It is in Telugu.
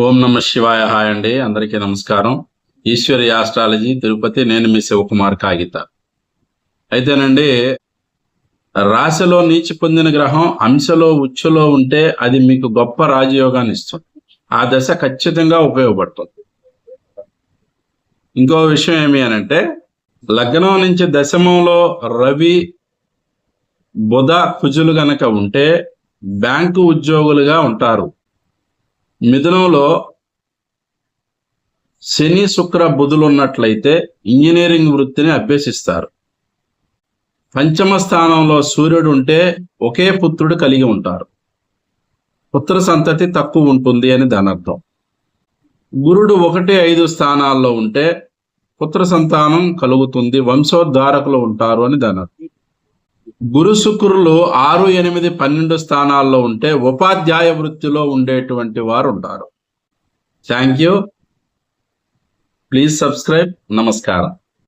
ఓం నమ శివాయ. హాయ్ అండి, అందరికీ నమస్కారం. ఈశ్వరి ఆస్ట్రాలజీ తిరుపతి. నేను మీ శివకుమార్ కాగిత. అయితేనండి, రాశిలో నీచి పొందిన గ్రహం అంశలో ఉచ్చులో ఉంటే అది మీకు గొప్ప రాజయోగాన్ని ఇస్తుంది. ఆ దశ ఖచ్చితంగా ఉపయోగపడుతుంది. ఇంకో విషయం ఏమి అనంటే, లగ్నం నుంచి దశమంలో రవి బుధ కుజులు గనక ఉంటే బ్యాంకు ఉద్యోగులుగా ఉంటారు. మిథునంలో శని శుక్ర బుధులు ఉన్నట్లయితే ఇంజనీరింగ్ వృత్తిని అభ్యసిస్తారు. పంచమ స్థానంలో సూర్యుడు ఉంటే ఒకే పుత్రుడు కలిగి ఉంటారు. పుత్ర సంతతి తక్కువ ఉంటుంది అని దాని అర్థం. గురుడు 1-5 స్థానాల్లో ఉంటే పుత్ర సంతానం కలుగుతుంది, వంశోద్ధారకులు ఉంటారు అని దాని అర్థం. గురు శుక్రులు 6, 8, 12 స్థానాల్లో ఉంటే ఉపాధ్యాయ వృత్తిలో ఉండేటువంటి వారు ఉంటారు. Thank you. Please subscribe. నమస్కారం.